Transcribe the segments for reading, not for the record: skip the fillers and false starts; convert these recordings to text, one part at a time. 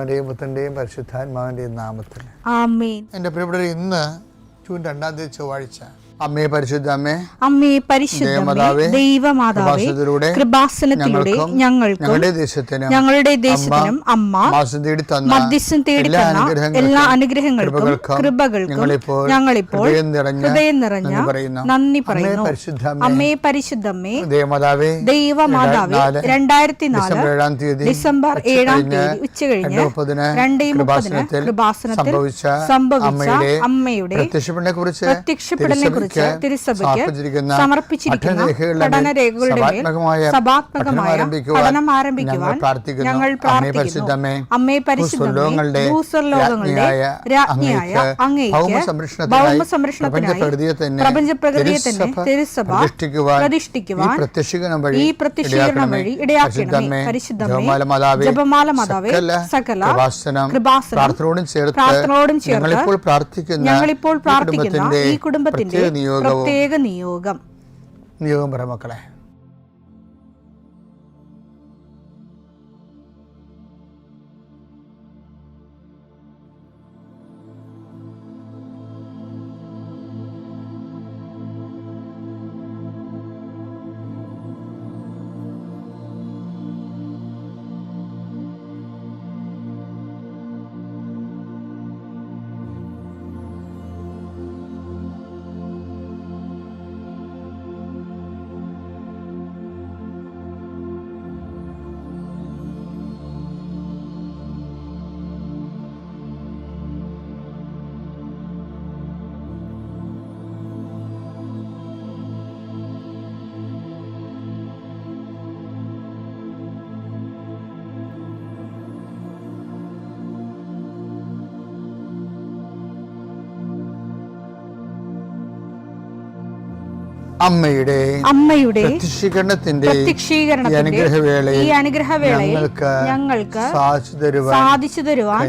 പുത്രന്റെയും പരിശുദ്ധാത്മാവിന്റെയും നാമത്തിൽ ആമേൻ. എൻ്റെ പ്രിയപ്പെട്ടവരെ, ഇന്ന് ജൂൺ 2-ാം തീയതി ചൊവ്വാഴ്ച. അമ്മേ പരിശുദ്ധ അമ്മേ, അമ്മേ പരിശുദ്ധമേ, ദൈവമാതാവേ, കൃപാസനത്തിലൂടെ ഞങ്ങളുടെ ദേശത്തിനും അമ്മ മധ്യസ്ഥം തേടി തന്ന എല്ലാ അനുഗ്രഹങ്ങൾക്കും കൃപകൾക്കും ഞങ്ങളിപ്പോൾ ഹൃദയം നിറഞ്ഞ നന്ദി പറയുന്നു. അമ്മേ പരിശുദ്ധമേ, ദൈവമാതാവേ, 2004 ഡിസംബർ 7-ാം തീയതി ഉച്ചകഴിഞ്ഞ് 2:30 കൃപാസനത്തിൽ സംഭവിച്ച അമ്മയുടെ പ്രത്യക്ഷപ്പെടലിനെ കുറിച്ച് തിരുസഭയ്ക്ക് സമർപ്പിച്ചിരിക്കുന്ന പഠനരേഖകളുടെ മേൽ സഭാത്മകമായ പഠനം ആരംഭിക്കുവാൻ ഞങ്ങൾ പ്രാർത്ഥിക്കുന്നു. അമ്മേ പരിശുദ്ധമേ, ഭൂസ്വർലോകങ്ങളുടെ രാജ്ഞിയായ അങ്ങേയ്ക്ക് ഭൗമസംരക്ഷണത്തിനായി പ്രപഞ്ചപ്രകൃതിയെ തന്നെ തിരുസഭ പ്രതിഷ്ഠിക്കുവാൻ ഈ പ്രത്യക്ഷീകരണം വഴി ഇടയാക്കണമേ. പരിശുദ്ധമേ, ജപമാല മാതാവേ, സകല കൃപാസനം പ്രാർത്ഥനയോടും ചേർത്ത് ഞങ്ങളിപ്പോൾ പ്രാർത്ഥിക്കുന്ന ഈ കുടുംബത്തിന്റെ പ്രത്യേക നിയോഗം പറ മക്കളെ. അമ്മയുടെ പ്രത്യക്ഷീകരണത്തിന്റെ ഈ അനുഗ്രഹവേളയിൽ ഞങ്ങൾക്ക് സാധിച്ചു തരുവാൻ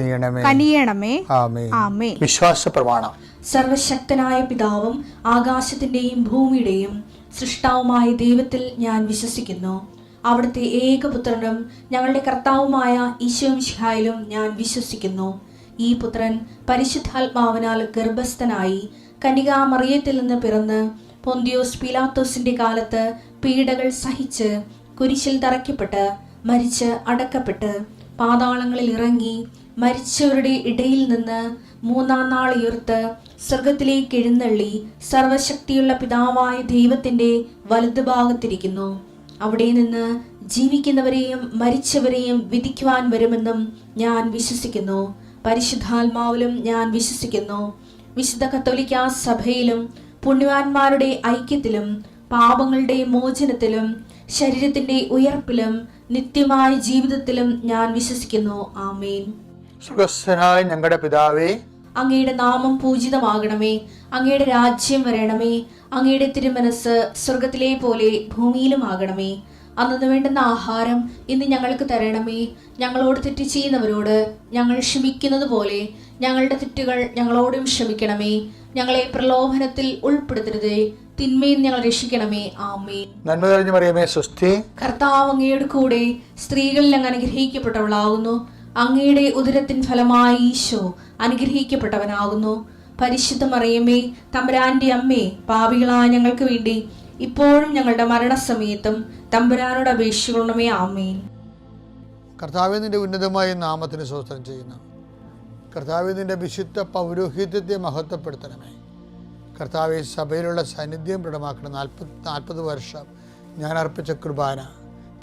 കനിയണമേ. ആമേൻ. വിശ്വാസ പ്രമാണം. സർവശക്തനായ പിതാവും ആകാശത്തിന്റെയും ഭൂമിയുടെയും സൃഷ്ടാവുമായ ദൈവത്തിൽ ഞാൻ വിശ്വസിക്കുന്നു. അവിടുത്തെ ഏകപുത്രനും ഞങ്ങളുടെ കർത്താവുമായ ഈശോമിശിഹായിലും ഞാൻ വിശ്വസിക്കുന്നു. ഈ പുത്രൻ പരിശുദ്ധാത്മാവിനാൽ ഗർഭസ്ഥനായി കന്യകാമറിയത്തിൽ നിന്ന് പിറന്ന് പൊന്തിയോസ് പീലാത്തോസിന്റെ കാലത്ത് പീഡകൾ സഹിച്ച് കുരിശിൽ തറയ്ക്കപ്പെട്ട് മരിച്ച് അടക്കപ്പെട്ട് പാതാളങ്ങളിൽ ഇറങ്ങി മരിച്ചവരുടെ ഇടയിൽ നിന്ന് 3-ാം നാൾ ഉയർത്ത് സ്വർഗത്തിലേക്ക് എഴുന്നള്ളി സർവശക്തിയുള്ള പിതാവായ ദൈവത്തിന്റെ വലതുഭാഗത്തിരിക്കുന്നു. അവിടെ നിന്ന് ജീവിക്കുന്നവരെയും മരിച്ചവരെയും വിധിക്കുവാൻ വരുമെന്നും ഞാൻ വിശ്വസിക്കുന്നു. പരിശുദ്ധാത്മാവിലും ഞാൻ വിശ്വസിക്കുന്നു. വിശുദ്ധ കത്തോലിക്കാ സഭയിലും പുണ്യവാന്മാരുടെ ഐക്യത്തിലും പാപങ്ങളുടെ മോചനത്തിലും ശരീരത്തിന്റെ ഉയർപ്പിലും നിത്യമായ ജീവിതത്തിലും ഞാൻ വിശ്വസിക്കുന്നു. ആമേൻ. സുഖസ്ഥനായ ഞങ്ങളുടെ പിതാവേ, അങ്ങയുടെ നാമം പൂജിതമാകണമേ. അങ്ങയുടെ രാജ്യം വരണമേ. അങ്ങയുടെ തിരുമനസ് സ്വർഗത്തിലെ പോലെ ഭൂമിയിലും ആകണമേ. അന്നു വേണ്ടുന്ന ആഹാരം ഇന്ന് ഞങ്ങൾക്ക് തരണമേ. ഞങ്ങളോട് തെറ്റ് ചെയ്യുന്നവരോട് ഞങ്ങൾ ക്ഷമിക്കുന്നത് പോലെ ഞങ്ങളുടെ തെറ്റുകൾ ഞങ്ങളോടും ക്ഷമിക്കണമേ. ഞങ്ങളെ പ്രലോഭനത്തിൽ ഉൾപ്പെടുത്തരുതേ, തിന്മയിൽ ഞങ്ങൾ രക്ഷിക്കണമേ. ആമേൻ. നന്മ നിറഞ്ഞ മറിയമേ, സ്വസ്തി. കർത്താവ് അങ്ങയുടെ കൂടെ സ്ത്രീകളിൽ അങ്ങ് അനുഗ്രഹിക്കപ്പെട്ടവളാകുന്നു. അങ്ങയുടെ ഉദരത്തിൻ ഫലമായി ഈശോ അനുഗ്രഹിക്കപ്പെട്ടവനാകുന്നു. പരിശുദ്ധ മറിയമേ, തമ്പുരാന്റെ അമ്മേ, പാപികളായ ഞങ്ങൾക്ക് വേണ്ടി ഇപ്പോഴും ഞങ്ങളുടെ മരണസമയത്തും തമ്പുരാനോട് അപേക്ഷിക്കണമേ. ആമേൻ. കർത്താവേ, നിന്റെ ഉന്നതമായ നാമത്തിന് സ്തോത്രം ചെയ്യുന്നു. കർത്താവേ, നിന്റെ വിശുദ്ധ പൗരോഹിത്യത്തെ മഹത്വപ്പെടുത്തണമേ. കർത്താവേ, സഭയിലുള്ള സാന്നിധ്യം ദൃഢമാക്കണം. 40 വർഷം ഞാൻ അർപ്പിച്ച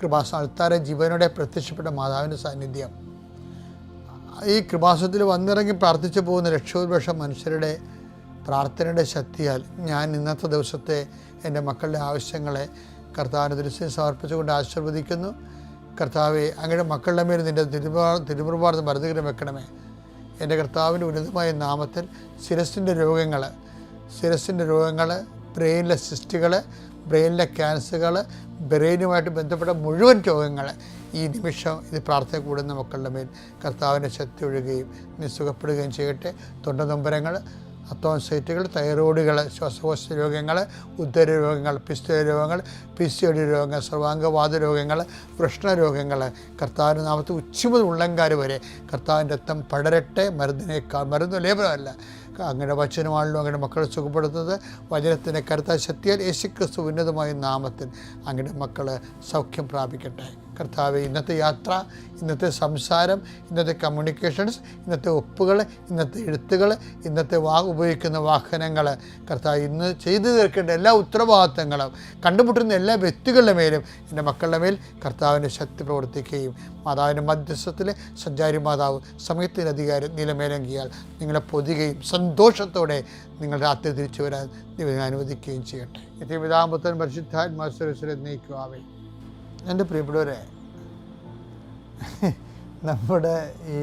കൃപാസന ജീവനോടെ പ്രത്യക്ഷപ്പെട്ട മാതാവിൻ്റെ സാന്നിധ്യം ഈ കൃപാസനത്തിൽ വന്നിറങ്ങി പ്രാർത്ഥിച്ചു പോകുന്ന ലക്ഷോപലക്ഷം മനുഷ്യരുടെ പ്രാർത്ഥനയുടെ ശക്തിയാൽ ഞാൻ ഇന്നത്തെ ദിവസത്തെ എൻ്റെ മക്കളുടെ ആവശ്യങ്ങളെ കർത്താവിൻ്റെ ദൃശ്യം സമർപ്പിച്ചുകൊണ്ട് ആശീർവദിക്കുന്നു. കർത്താവെ, അങ്ങയുടെ മക്കളുടെ മേൽ നിൻ്റെ തിരുമുറുപാട് മരുന്നുകരം വെക്കണമേ. എൻ്റെ കർത്താവിൻ്റെ ഉന്നതമായ നാമത്തിൽ ശിരസിൻ്റെ രോഗങ്ങൾ, ബ്രെയിനിലെ സിസ്റ്റുകൾ, ബ്രെയിനിലെ ക്യാൻസറുകൾ, ബ്രെയിനുമായിട്ട് ബന്ധപ്പെട്ട മുഴുവൻ രോഗങ്ങൾ ഈ നിമിഷം ഇത് പ്രാർത്ഥന കൂടുന്ന മക്കളുടെ മേൽ കർത്താവിൻ്റെ ശക്തി ഒഴുകുകയും നീ സുഖപ്പെടുകയും ചെയ്യട്ടെ. തൊണ്ടനൊമ്പരങ്ങൾ, അത്തോൺസൈറ്റുകൾ, തൈറോയിഡുകൾ, ശ്വാസകോശ രോഗങ്ങൾ, ഉദര രോഗങ്ങൾ, പിസ്തുല രോഗങ്ങൾ, PCOD രോഗങ്ങൾ, സർവാംഗവാദ രോഗങ്ങൾ, വൃഷ്ണരോഗങ്ങൾ, കർത്താവിൻ്റെ നാമത്തിൽ ഉച്ചമുതൽ ഉള്ളങ്കാര് വരെ കർത്താവിൻ്റെ രക്തം പടരട്ടെ. മരുന്ന് ലേപനമല്ല, അങ്ങനെ വചനമാണല്ലോ അങ്ങനെ മക്കളെ സുഖപ്പെടുത്തുന്നത്. വചനത്തിൻ്റെ കരുത്താൽ ശക്തിയാൽ യേശുക്രിസ്തു ഉന്നതമായ നാമത്തിൽ അങ്ങനെ മക്കൾ സൗഖ്യം പ്രാപിക്കട്ടെ. കർത്താവെ, ഇന്നത്തെ യാത്ര, ഇന്നത്തെ സംസാരം, ഇന്നത്തെ കമ്മ്യൂണിക്കേഷൻസ്, ഇന്നത്തെ ഒപ്പുകൾ, ഇന്നത്തെ എഴുത്തുകൾ, ഇന്നത്തെ ഉപയോഗിക്കുന്ന വാഹനങ്ങൾ, കർത്താവ് ഇന്ന് ചെയ്തു തീർക്കേണ്ട എല്ലാ ഉത്തരവാദിത്തങ്ങളും കണ്ടുമുട്ടുന്ന എല്ലാ വ്യക്തികളുടെ മേലും എൻ്റെ മക്കളുടെ മേൽ കർത്താവിൻ്റെ ശക്തി പ്രവർത്തിക്കുകയും മാതാവിൻ്റെ മധ്യസ്ഥത്തിൽ സഞ്ചാരി മാതാവ് സമയത്തിൻ്റെ അധികാരം നിലമേലങ്കിയാൽ നിങ്ങളെ പൊതിയുകയും സന്തോഷത്തോടെ നിങ്ങൾ രാത്രി തിരിച്ചു വരാൻ ദൈവം അനുവദിക്കുകയും ചെയ്യട്ടെ. നിത്യപിതാമ്പുത്രൻ പരിശുദ്ധാത്മാശ്വരശ്വരെ നയിക്കുവാവേ. എൻ്റെ പ്രിയപ്പെട്ടവരെ, നമ്മുടെ ഈ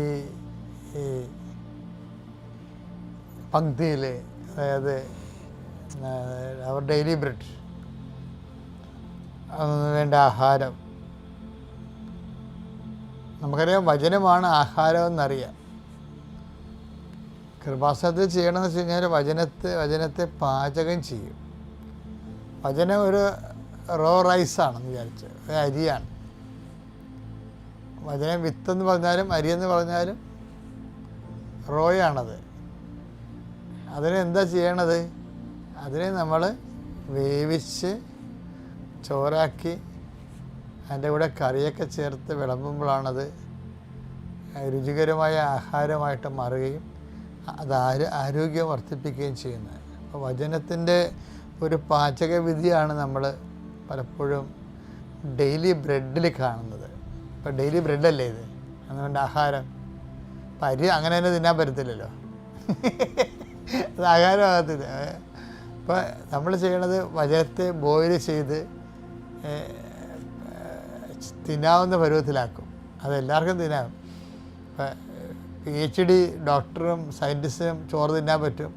പങ്ക്തിയിൽ, അതായത് അവർ ഡെയിലി ബ്രെഡ്, അതിന് വേണ്ട ആഹാരം, നമുക്കറിയാം വചനമാണ് ആഹാരമെന്നറിയാം. കൃപാസനത്തിൽ ചെയ്യണമെന്ന് വെച്ച് കഴിഞ്ഞാൽ വചനത്തെ പാചകം ചെയ്യും. വചനം ഒരു റോ റൈസാണെന്ന് വിചാരിച്ച്, ഒരു അരിയാണ്. വചനം വിത്തെന്ന് പറഞ്ഞാലും അരിയെന്ന് പറഞ്ഞാലും റോയാണത്. അതിനെന്താ ചെയ്യണത്? അതിനെ നമ്മൾ വേവിച്ച് ചോറാക്കി അതിൻ്റെ കൂടെ കറിയൊക്കെ ചേർത്ത് വിളമ്പുമ്പോഴാണത് രുചികരമായ ആഹാരമായിട്ട് മാറുകയും അത് ആരോഗ്യം വർദ്ധിപ്പിക്കുകയും ചെയ്യുന്നത്. അപ്പോൾ വചനത്തിൻ്റെ ഒരു പാചകവിധിയാണ് നമ്മൾ പലപ്പോഴും ഡെയിലി ബ്രെഡിൽ കാണുന്നത്. ഇപ്പോൾ ഡെയിലി ബ്രെഡല്ലേ ഇത്, അതുകൊണ്ട് ആഹാരം. അപ്പം അരി അങ്ങനെ തന്നെ തിന്നാൻ പറ്റത്തില്ലല്ലോ, അത് ആഹാരമാകത്തില്ല. അപ്പോൾ നമ്മൾ ചെയ്യണത് വചനത്തെ ബോയിൽ ചെയ്ത് തിന്നാവുന്ന പരുവത്തിലാക്കും. അതെല്ലാവർക്കും തിന്നാം. ഇപ്പം PhD ഡോക്ടറും സയൻറ്റിസ്റ്റും ചോറ് തിന്നാൻ പറ്റും.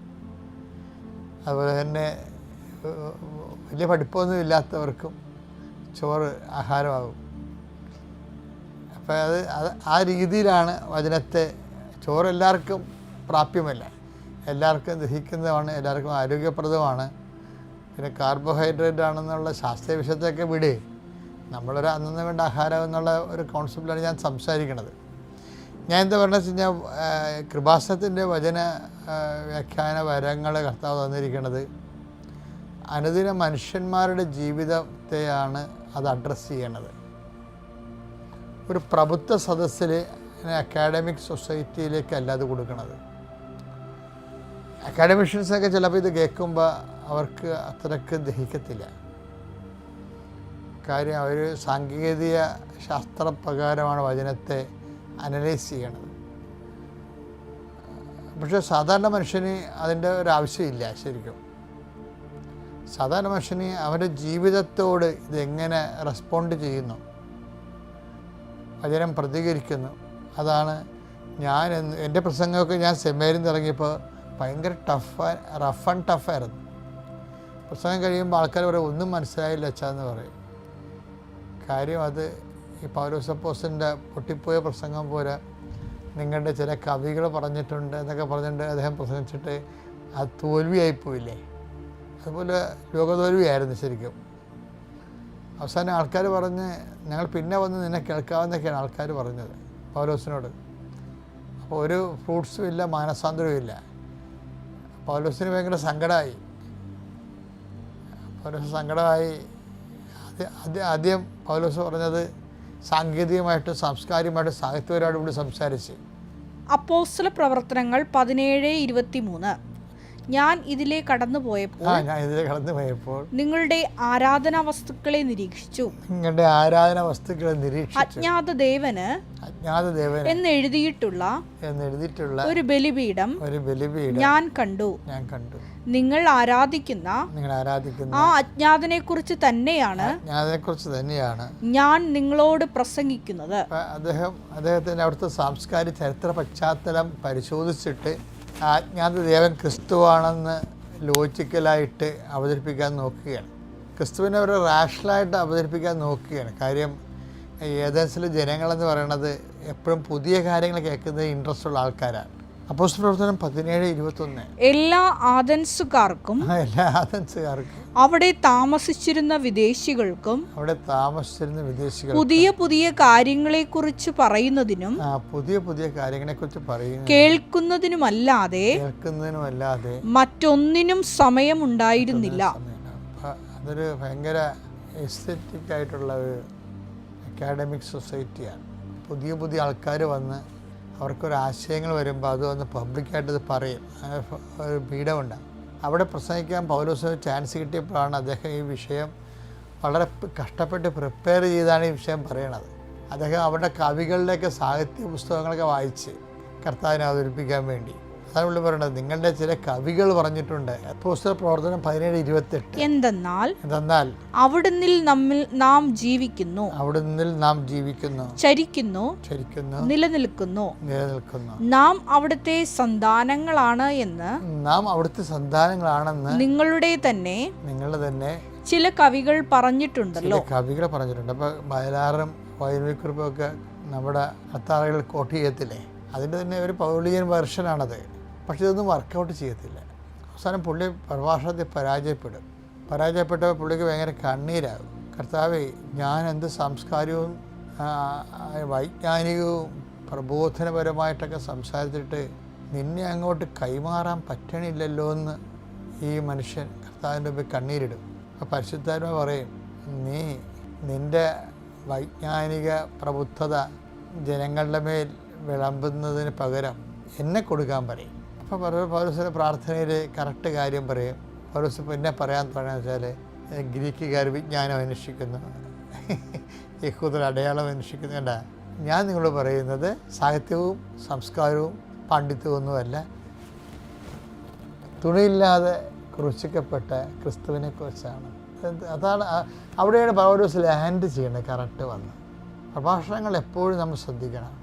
അതുപോലെ തന്നെ വലിയ പഠിപ്പൊന്നും ഇല്ലാത്തവർക്കും ചോറ് ആഹാരമാകും. അപ്പം അത് ആ രീതിയിലാണ് വചനത്തെ. ചോറ് എല്ലാവർക്കും പ്രാപ്യമല്ല, എല്ലാവർക്കും ദഹിക്കുന്നതാണ്, എല്ലാവർക്കും ആരോഗ്യപ്രദമാണ്. പിന്നെ കാർബോഹൈഡ്രേറ്റ് ആണെന്നുള്ള ശാസ്ത്രീയ വിഷയത്തൊക്കെ വിട്, നമ്മളൊരു അന്നു വേണ്ട ആഹാരം എന്നുള്ള ഒരു കോൺസെപ്റ്റിലാണ് ഞാൻ സംസാരിക്കുന്നത്. ഞാൻ എന്താ പറഞ്ഞതെന്ന് വെച്ച് കഴിഞ്ഞാൽ, കൃപാസനത്തിൻ്റെ വചന വ്യാഖ്യാന വരങ്ങൾ കർത്താവ് തന്നിരിക്കുന്നത് അനുദിന മനുഷ്യന്മാരുടെ ജീവിതത്തെയാണ് അത് അഡ്രസ്സ് ചെയ്യണത്. ഒരു പ്രബുദ്ധ സദസ്സിൽ അക്കാഡമിക് സൊസൈറ്റിയിലേക്കല്ല അത് കൊടുക്കണത്. അക്കാഡമിഷ്യൻസൊക്കെ ചിലപ്പോൾ ഇത് കേൾക്കുമ്പോൾ അവർക്ക് അത്രയ്ക്ക് ദഹിക്കത്തില്ല. കാര്യം അവർ സാങ്കേതിക ശാസ്ത്രപ്രകാരമാണ് വചനത്തെ അനലൈസ് ചെയ്യണത്. പക്ഷേ സാധാരണ മനുഷ്യന് അതിൻ്റെ ഒരാവശ്യമില്ല. ശരിക്കും സാധാരണ മനുഷ്യന് അവരുടെ ജീവിതത്തോട് ഇതെങ്ങനെ റെസ്പോണ്ട് ചെയ്യുന്നു, വചനം പ്രതികരിക്കുന്നു. അതാണ് എൻ്റെ പ്രസംഗമൊക്കെ ഞാൻ സെമിനാരിൽ നിന്ന് ഇറങ്ങിയപ്പോൾ ഭയങ്കര റഫ് ആൻഡ് ടഫായിരുന്നു. പ്രസംഗം കഴിയുമ്പോൾ ആൾക്കാർ പറയും ഒന്നും മനസ്സിലായില്ല അച്ഛാന്ന് പറയും. കാര്യം അത് ഈ പൗലോസ് അപ്പോസ്തലൻ്റെ പൊട്ടിപ്പോയ പ്രസംഗം പോലെ നിങ്ങളുടെ ചില കവികൾ പറഞ്ഞിട്ടുണ്ട് എന്നൊക്കെ പറഞ്ഞിട്ട് അദ്ദേഹം പ്രസംഗിച്ചിട്ട് അത് തോൽവിയായിപ്പോയില്ലേ, അതുപോലെ ലോകതോൽവിയായിരുന്നു ശരിക്കും. അവസാനം ആൾക്കാർ പറഞ്ഞ് ഞങ്ങൾ പിന്നെ വന്ന് നിന്നെ കേൾക്കാമെന്നൊക്കെയാണ് ആൾക്കാർ പറഞ്ഞത് പൗലോസിനോട്. അപ്പോൾ ഒരു ഫ്രൂട്ട്സും ഇല്ല, മാനസാന്തരവും ഇല്ല. പൗലോസിന് ഭയങ്കര സങ്കടമായി. ആദ്യം പൗലോസ് പറഞ്ഞത് സാങ്കേതികമായിട്ട് സാംസ്കാരികമായിട്ട് സാഹിത്യപരമായിട്ട് കൂടി സംസാരിച്ച്. അപ്പോസ്തല പ്രവർത്തനങ്ങൾ 17:23 ഞാൻ ഇതിലെ കടന്നു പോയപ്പോൾ നിങ്ങളുടെ ആരാധനാ വസ്തുക്കളെ നിരീക്ഷിച്ചു. അജ്ഞാത ദേവന് എന്ന് എഴുതിയിട്ടുള്ള ഒരു ബലിപീഠം ഞാൻ കണ്ടു. നിങ്ങൾ ആരാധിക്കുന്ന ആ അജ്ഞാതനെ കുറിച്ച് തന്നെയാണ് ഞാൻ നിങ്ങളോട് പ്രസംഗിക്കുന്നത്. അദ്ദേഹത്തിന്റെ അവിടുത്തെ സാംസ്കാരിക ചരിത്ര പശ്ചാത്തലം പരിശോധിച്ചിട്ട് അജ്ഞാത ദേവൻ ക്രിസ്തുവാണെന്ന് ലോജിക്കലായിട്ട് അവതരിപ്പിക്കാൻ നോക്കുകയാണ്. ക്രിസ്തുവിനെ ഒരു റാഷണലായിട്ട് അവതരിപ്പിക്കാൻ നോക്കുകയാണ്. കാര്യം ഏതൻസിലെ ജനങ്ങളെന്ന് പറയുന്നത് എപ്പോഴും പുതിയ കാര്യങ്ങൾ കേൾക്കുന്നത് ഇൻട്രസ്റ്റ് ഉള്ള ആൾക്കാരാണ്. അപ്പോസ്തല പ്രവർത്തനം 17:21. എല്ലാ ആഥൻസുകാർക്കും അവിടെ താമസിച്ചിരുന്ന വിദേശികൾക്കും പുതിയ പുതിയ കാര്യങ്ങളെക്കുറിച്ച് പറയുന്നതിനും കേൾക്കുന്നതിനുമല്ലാതെ മറ്റൊന്നിനും സമയമുണ്ടായിരുന്നില്ല. അതൊരു ഭയങ്കര എസ്തെറ്റിക് ആയിട്ടുള്ള ഒരു അക്കാഡമിക് സൊസൈറ്റിയാണ്. പുതിയ പുതിയ ആൾക്കാർ വന്ന് അവർക്കൊരു ആശയങ്ങൾ വരുമ്പോൾ അത് വന്ന് പബ്ലിക്കായിട്ടത് പറയും. ഒരു പീഡമുണ്ടാകും. അവിടെ പ്രസംഗിക്കാൻ പൗലോസിന് ചാൻസ് കിട്ടിയപ്പോഴാണ് അദ്ദേഹം ഈ വിഷയം വളരെ കഷ്ടപ്പെട്ട് പ്രിപ്പയർ ചെയ്താണ് ഈ വിഷയം പറയണത്. അദ്ദേഹം അവരുടെ കവികളുടെയൊക്കെ സാഹിത്യ പുസ്തകങ്ങളൊക്കെ വായിച്ച് കർത്താവിനെ അവതരിപ്പിക്കാൻ വേണ്ടി. അതാണ് പുള്ളി പറയുന്നത്, നിങ്ങളുടെ ചില കവികൾ പറഞ്ഞിട്ടുണ്ട്. അപ്പോസ്തല പ്രവർത്തനം 17:28. എന്തെന്നാൽ അവിടുന്നിൽ നാം ജീവിക്കുന്നു, ചരിക്കുന്നു, നിലനിൽക്കുന്നു. നാം അവിടുത്തെ സന്താനങ്ങളാണ് എന്ന് നിങ്ങളുടെ തന്നെ ചില കവികൾ പറഞ്ഞിട്ടുണ്ടല്ലോ. അപ്പോൾ വയലാറും വൈദ്യക്കുറിപ്പും ഒക്കെ നമ്മുടെ അത്താറകൾ കോട്ട് ചെയ്യത്തില്ലേ, അതിൻ്റെ തന്നെ ഒരു പൗളിയൻ വെർഷനാണത്. പക്ഷെ ഇതൊന്നും വർക്കൗട്ട് ചെയ്യത്തില്ല. അവസാനം പുള്ളി പ്രഭാഷണത്തിൽ പരാജയപ്പെട്ടപ്പോൾ പുള്ളിക്ക് ഭയങ്കര കണ്ണീരാകും. കർത്താവേ, ഞാൻ എന്ത് സംസ്കാരവും വൈജ്ഞാനികവും പ്രബോധനപരമായിട്ടൊക്കെ സംസാരിച്ചിട്ട് നിന്നെ അങ്ങോട്ട് കൈമാറാൻ പറ്റണില്ലല്ലോ എന്ന് ഈ മനുഷ്യൻ കർത്താവിൻ്റെ മുമ്പിൽ കണ്ണീരിടും. അപ്പോൾ പരിശുദ്ധാത്മാവ് പറയും, നീ നിൻ്റെ വൈജ്ഞാനിക പ്രബുദ്ധത ജനങ്ങളുടെ മേൽ വിളമ്പുന്നതിന് പകരം എന്നെ കൊടുക്കാൻ പറയും. അപ്പോൾ പൗലോസിൻ്റെ പ്രാർത്ഥനയിൽ കറക്റ്റ് കാര്യം പറയും. പൗലോസ് പിന്നെ പറയാൻ തുടങ്ങുന്നത് വെച്ചാൽ ഗ്രീക്കുകാർ വിജ്ഞാനം അന്വേഷിക്കുന്നു, യഹൂദർ അടയാളം അന്വേഷിക്കുന്നു. കണ്ട, ഞാൻ നിങ്ങളോട് പറയുന്നത് സാഹിത്യവും സംസ്കാരവും പാണ്ഡിത്യമൊന്നുമല്ല, തുണിയില്ലാതെ ക്രൂശിക്കപ്പെട്ട ക്രിസ്തുവിനെ കുറിച്ചാണ്. അതാണ് അവിടെയാണ് പൗലോസ് ലാൻഡ് ചെയ്യണത്. കറക്റ്റ് വന്ന് പ്രഭാഷണങ്ങൾ എപ്പോഴും നമ്മൾ ശ്രദ്ധിക്കണം.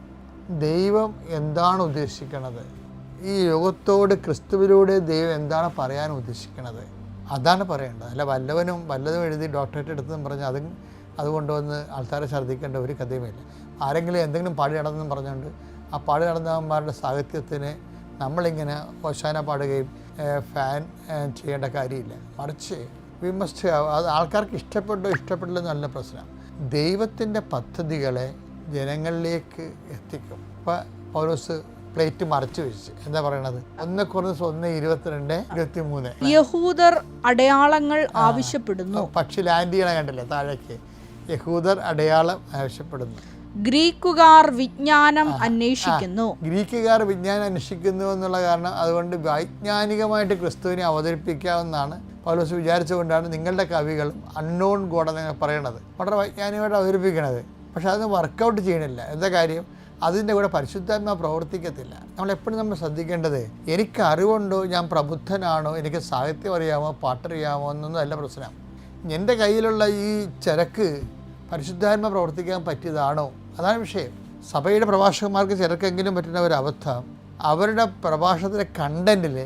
ദൈവം എന്താണ് ഉദ്ദേശിക്കണത്, ഈ യുഗത്തോട് ക്രിസ്തുവിലൂടെ ദൈവം എന്താണ് പറയാൻ ഉദ്ദേശിക്കണത്, അതാണ് പറയേണ്ടത്. അല്ല വല്ലതും എഴുതി ഡോക്ടറേറ്റ് എടുത്തെന്നും പറഞ്ഞ് അത് കൊണ്ടുവന്ന് ആൾക്കാരെ ഛർദ്ദിക്കേണ്ട ഒരു കഥയുമില്ല. ആരെങ്കിലും എന്തെങ്കിലും പാടി നടന്നെന്നും പറഞ്ഞുകൊണ്ട് ആ പാടി നടന്നവന്മാരുടെ സാഹിത്യത്തിന് നമ്മളിങ്ങനെ ഹോശാന പാടുകയും ഫാൻ ചെയ്യേണ്ട കാര്യമില്ല. മറിച്ച് വി മസ്റ്റ് അത് ആൾക്കാർക്ക് ഇഷ്ടപ്പെട്ടില്ല എന്നല്ല പ്രശ്നം. ദൈവത്തിൻ്റെ പദ്ധതികളെ ജനങ്ങളിലേക്ക് എത്തിക്കും. ഇപ്പോൾ പൗലോസ് പ്ലേറ്റ് മറച്ചു വെച്ച് എന്താ പറയണത്, 1 Corinthians 1:22-23. യഹൂദർ അടയാളങ്ങൾ ആവശ്യപ്പെടുന്നു. പക്ഷി ലാൻഡ് ചെയ്യണ കണ്ടില്ലേ താഴേക്ക്, യഹൂദർ അടയാളം ആവശ്യപ്പെടുന്നു. ഗ്രീക്കുകാർ വിജ്ഞാനം അന്വേഷിക്കുന്നു. ഗ്രീക്കുകാർ വിജ്ഞാനം അന്വേഷിക്കുന്നു എന്നുള്ള കാരണം അതുകൊണ്ട് വൈജ്ഞാനികമായിട്ട് ക്രിസ്തുവിനെ അവതരിപ്പിക്കാവുന്നതാണ് പൗലോസ് വിചാരിച്ചുകൊണ്ടാണ് നിങ്ങളുടെ കവികളും അൺനോൺ ഗോഡ് എന്ന് പറയണത്. വളരെ വൈജ്ഞാനികമായിട്ട് അവതരിപ്പിക്കണത്. പക്ഷെ അതൊന്നും വർക്കൗട്ട് ചെയ്യണില്ല. എന്താ കാര്യം, അതിൻ്റെ കൂടെ പരിശുദ്ധാത്മാവ് പ്രവർത്തിക്കത്തില്ല. നമ്മളെപ്പോഴും നമ്മൾ ശ്രദ്ധിക്കേണ്ടത്, എനിക്ക് അറിവുണ്ടോ, ഞാൻ പ്രബുദ്ധനാണോ, എനിക്ക് സാഹിത്യം അറിയാമോ, പാട്ടറിയാമോ എന്നൊന്നും അല്ല പ്രശ്നം. എൻ്റെ കയ്യിലുള്ള ഈ ചരക്ക് പരിശുദ്ധാത്മ പ്രവർത്തിക്കാൻ പറ്റിയതാണോ, അതാണ് വിഷയം. സഭയുടെ പ്രഭാഷകന്മാർക്ക് ചിലർക്കെങ്കിലും പറ്റുന്ന ഒരു അബദ്ധം, അവരുടെ പ്രഭാഷണത്തിലെ കണ്ടൻറ്റിൽ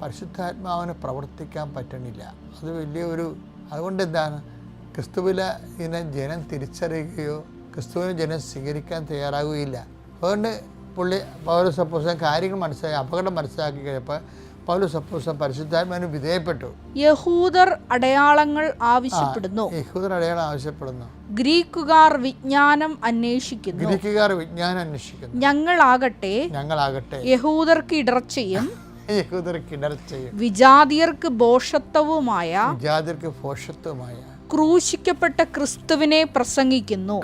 പരിശുദ്ധാത്മാവിന് പ്രവർത്തിക്കാൻ പറ്റണില്ല. അത് അതുകൊണ്ട് എന്താണ്, ക്രിസ്തുവിലെ ഇതിനെ ജനം തിരിച്ചറിയുകയോ ക്രിസ്തുവിനെ ജനം സ്വീകരിക്കാൻ തയ്യാറാകുകയില്ല. അതുകൊണ്ട് പൗലോസ് അപ്പോസ്തലൻ കാര്യങ്ങൾ മനസ്സിലാക്കി, അപകടം മനസ്സിലാക്കി കഴിഞ്ഞപ്പോൾ പൗലോസ് അപ്പോസ്തലൻ പരിശുദ്ധാത്മാവിന് വിധേയപ്പെട്ടു. യഹൂദർ അടയാളങ്ങൾ ആവശ്യപ്പെടുന്നു. ഗ്രീക്കുകാർ വിജ്ഞാനം അന്വേഷിക്കുന്നു. ഞങ്ങളാകട്ടെ യഹൂദർക്ക് ഇടർച്ചയും വിജാതിയർക്ക് ഭോഷത്വവുമായ ക്രൂശിക്കപ്പെട്ട ക്രിസ്തുവിനെ പ്രസംഗിക്കുന്നു.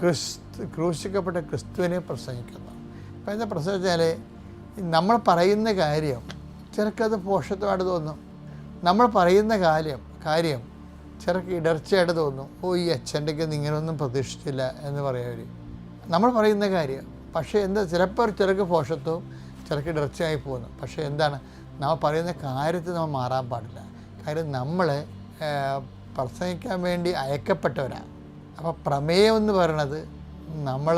അപ്പം എന്താ പ്രശ്നം വെച്ചാൽ, നമ്മൾ പറയുന്ന കാര്യം ചിലർക്കത് പോഷത്വമായിട്ട് തോന്നും. നമ്മൾ പറയുന്ന കാര്യം ചിലർക്ക് ഇടർച്ചയായിട്ട് തോന്നും. ഈ അച്ഛൻ്റെക്ക് ഇങ്ങനെയൊന്നും പ്രതീക്ഷിച്ചില്ല എന്ന് പറയാൻ. നമ്മൾ പറയുന്ന കാര്യം പക്ഷേ ചിലപ്പോൾ ചിലർക്ക് പോഷത്വവും ചിലർക്ക് ഇടർച്ചയായി പോകുന്നു. പക്ഷേ എന്താണ്, നമ്മൾ പറയുന്ന കാര്യത്തിൽ നമ്മൾ മാറാൻ പാടില്ല. കാര്യം നമ്മൾ പ്രസംഗിക്കാൻ വേണ്ടി അയക്കപ്പെട്ടവരാണ്. അപ്പോൾ പ്രമേയം എന്ന് പറയണത്, നമ്മൾ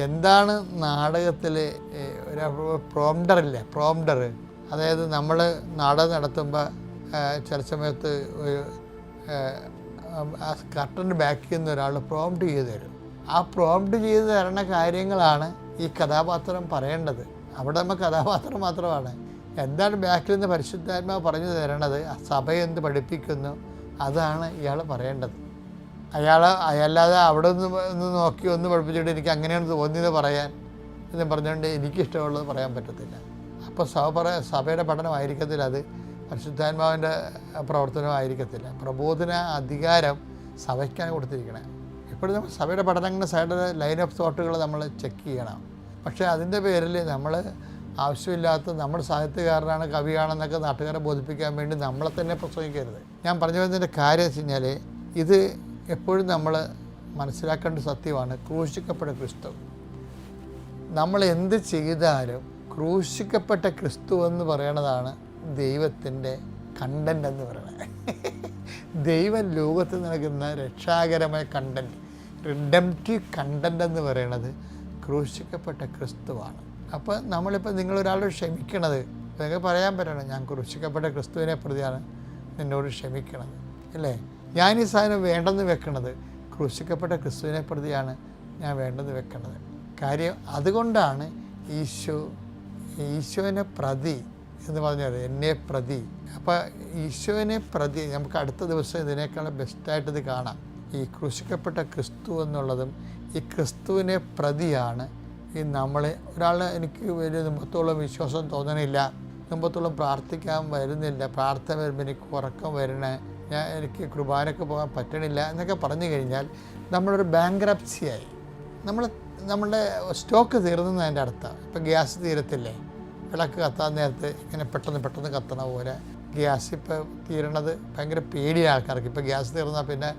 എന്താണ് നാടകത്തിൽ ഒരു പ്രോംപ്റ്റർ, അതായത് നമ്മൾ നാടകം നടത്തുമ്പോൾ ചില സമയത്ത് ആ കർട്ടൻ്റെ ബാക്കിൽ നിന്ന് ഒരാൾ പ്രോംപ്റ്റ് ചെയ്ത് തരും. ആ പ്രോംപ്റ്റ് ചെയ്ത് തരുന്ന കാര്യങ്ങളാണ് ഈ കഥാപാത്രം പറയേണ്ടത്. അവിടെ നമ്മൾ കഥാപാത്രം മാത്രമാണ്. എന്താണ് ബാക്കിൽ നിന്ന് പരിശുദ്ധാത്മാവ് പറഞ്ഞു തരണത്, സഭ എന്ത് പഠിപ്പിക്കുന്നു, അതാണ് ഇയാൾ പറയേണ്ടത്. അല്ലാതെ അവിടെ ഒന്ന് നോക്കി ഒന്ന് പഠിപ്പിച്ചിട്ട് എനിക്ക് അങ്ങനെയാണ് തോന്നിയത് പറയാൻ എന്ന് പറഞ്ഞുകൊണ്ട് എനിക്കിഷ്ടമുള്ളത് പറയാൻ പറ്റത്തില്ല. അപ്പോൾ സഭയുടെ പഠനമായിരിക്കത്തില്ല, അത് പരിശുദ്ധാത്മാവിൻ്റെ പ്രവർത്തനമായിരിക്കത്തില്ല. പ്രബോധന അധികാരം സഭയ്ക്കാണ് കൊടുത്തിരിക്കണേ. ഇപ്പോഴും നമ്മൾ സഭയുടെ പഠനങ്ങളുടെ സൈഡിൽ ലൈൻ ഓഫ് തോട്ടുകൾ നമ്മൾ ചെക്ക് ചെയ്യണം. പക്ഷേ അതിൻ്റെ പേരിൽ നമ്മൾ ആവശ്യമില്ലാത്ത നമ്മുടെ സാഹിത്യകാരനാണ്, കവിയാണെന്നൊക്കെ നാട്ടുകാരെ ബോധിപ്പിക്കാൻ വേണ്ടി നമ്മളെ തന്നെ പ്രസംഗിക്കരുത്. ഞാൻ പറഞ്ഞു വരുന്നതിൻ്റെ കാര്യം വെച്ച് കഴിഞ്ഞാൽ, ഇത് എപ്പോഴും നമ്മൾ മനസ്സിലാക്കേണ്ട സത്യമാണ്. ക്രൂശിക്കപ്പെട്ട ക്രിസ്തു, നമ്മൾ എന്ത് ചെയ്താലും ക്രൂശിക്കപ്പെട്ട ക്രിസ്തു എന്ന് പറയണതാണ് ദൈവത്തിൻ്റെ കണ്ടൻ്റ് എന്ന് പറയണത്. ദൈവം ലോകത്ത് നൽകുന്ന രക്ഷാകരമായ കണ്ടൻറ്റ്, റിഡംപ്റ്റീവ് കണ്ടൻ്റ് എന്ന് പറയണത് ക്രൂശിക്കപ്പെട്ട ക്രിസ്തുവാണ്. അപ്പോൾ നമ്മളിപ്പോൾ നിങ്ങളൊരാളോട് ക്ഷമിക്കണത്, നിങ്ങൾക്ക് പറയാൻ പറ്റണം, ഞാൻ ക്രൂശിക്കപ്പെട്ട ക്രിസ്തുവിനെ പ്രതിയാണ് നിന്നോട് ക്ഷമിക്കണത്, അല്ലേ? ഞാൻ ഈ സാധനം വേണ്ടെന്ന് വെക്കണത് ക്രൂശിക്കപ്പെട്ട ക്രിസ്തുവിനെ പ്രതിയാണ് ഞാൻ വേണ്ടെന്ന് വെക്കണത്. കാര്യം അതുകൊണ്ടാണ് ഈശോനെ പ്രതി എന്ന് പറഞ്ഞത്, എന്നെ പ്രതി. അപ്പോൾ ഈശോനെ പ്രതി നമുക്ക് അടുത്ത ദിവസം ഇതിനേക്കാളും ബെസ്റ്റായിട്ടിത് കാണാം. ഈ ക്രൂശിക്കപ്പെട്ട ക്രിസ്തു എന്നുള്ളതും ഈ ക്രിസ്തുവിനെ പ്രതിയാണ് ഈ നമ്മളെ. ഒരാൾ എനിക്ക് വലിയ മുമ്പത്തോളം വിശ്വാസം തോന്നണില്ല, മുമ്പത്തോളം പ്രാർത്ഥിക്കാൻ വരുന്നില്ല, പ്രാർത്ഥന വരുമ്പോൾ എനിക്ക് ഉറക്കം വരണേ, എനിക്ക് കുർബാനയ്ക്ക് പോകാൻ പറ്റണില്ല എന്നൊക്കെ പറഞ്ഞു കഴിഞ്ഞാൽ നമ്മളൊരു ബാങ്ക്രപ്സിയായി. നമ്മളുടെ സ്റ്റോക്ക് തീർന്നതിൻ്റെ അർത്ഥം. ഇപ്പം ഗ്യാസ് തീരത്തില്ലേ, വിളക്ക് കത്താൻ നേരത്ത് ഇങ്ങനെ പെട്ടെന്ന് കത്തണ പോലെ ഗ്യാസ് ഇപ്പോൾ തീരണത് ഭയങ്കര പേടിയാണ് ആൾക്കാർക്ക്. ഇപ്പോൾ ഗ്യാസ് തീർന്നാൽ പിന്നെ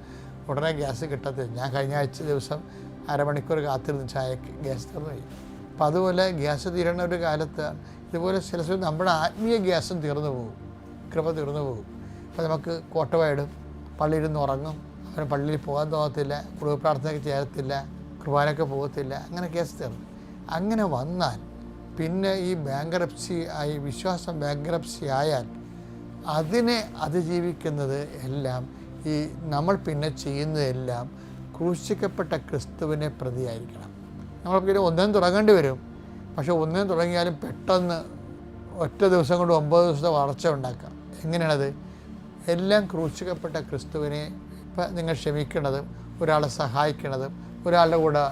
ഉടനെ ഗ്യാസ് കിട്ടത്തില്ല. ഞാൻ കഴിഞ്ഞ ദിവസം അരമണിക്കൂർ കാത്തിരുന്ന് ചായക്ക് ഗ്യാസ് തീർന്നു പോയി. അപ്പോൾ അതുപോലെ ഗ്യാസ് തീരണ ഒരു കാലത്ത് ഇതുപോലെ ചില സമയം നമ്മുടെ ആത്മീയ ഗ്യാസും തീർന്നു പോകും, കൃപ തീർന്നു പോകും. അപ്പോൾ നമുക്ക് കോട്ടവായിടും, പള്ളിയിൽ നിന്ന് ഉറങ്ങും, അവന് പള്ളിയിൽ പോകാൻ തോന്നത്തില്ല, കുടുംബ പ്രാർത്ഥനയ്ക്ക് ചേരത്തില്ല, കുർബാനയ്ക്ക് പോകത്തില്ല, അങ്ങനെ ഗ്യാസ് തീർന്നു. അങ്ങനെ വന്നാൽ പിന്നെ ഈ ബാങ്ക്രപ്സി ആയി, വിശ്വാസം ബാങ്ക്രപ്സി ആയാൽ അതിനെ അതിജീവിക്കുന്നത് എല്ലാം ഈ നമ്മൾ പിന്നെ ചെയ്യുന്നതെല്ലാം ക്രൂശിക്കപ്പെട്ട ക്രിസ്തുവിനെ പ്രതിയായിരിക്കണം. നമ്മൾ പിന്നെ ഒന്നും തുടങ്ങേണ്ടി വരും. പക്ഷെ ഒന്നും തുടങ്ങിയാലും പെട്ടെന്ന് ഒറ്റ ദിവസം കൊണ്ട് 9 ദിവസത്തെ വളർച്ച ഉണ്ടാക്കാം. എങ്ങനെയാണത്? എല്ലാം ക്രൂശിക്കപ്പെട്ട ക്രിസ്തുവിനെ ഇപ്പം നിങ്ങൾ ക്ഷമിക്കണതും, ഒരാളെ സഹായിക്കണതും, ഒരാളുടെ കൂടെ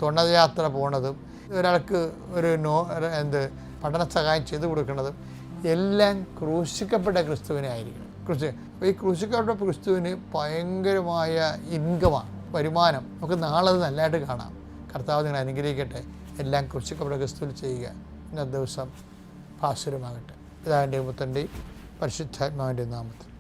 തുണയാത്ര പോണതും, ഒരാൾക്ക് പഠന സഹായം ചെയ്തു കൊടുക്കുന്നതും എല്ലാം ക്രൂശിക്കപ്പെട്ട ക്രിസ്തുവിനെ ആയിരിക്കണം. അപ്പോൾ ഈ ക്രൂശിക്കപ്പെട്ട ക്രിസ്തുവിന് ഭയങ്കരമായ ഇൻകമാണ്, വരുമാനം. നമുക്ക് നാളെ അത് നല്ലതായിട്ട് കാണാം. കർത്താവ് നിങ്ങൾ അനുഗ്രഹിക്കട്ടെ. എല്ലാം ക്രൂശിക്കപ്പെട്ട ക്രിസ്തുവിൽ ചെയ്യുക. ഇന്നത്തെ ദിവസം ഭാസുരമാകട്ടെ. പിതാവിൻ്റെയും പുത്രൻ്റെയും പരിശുദ്ധാത്മാവിൻ്റെയും നാമത്തിൽ.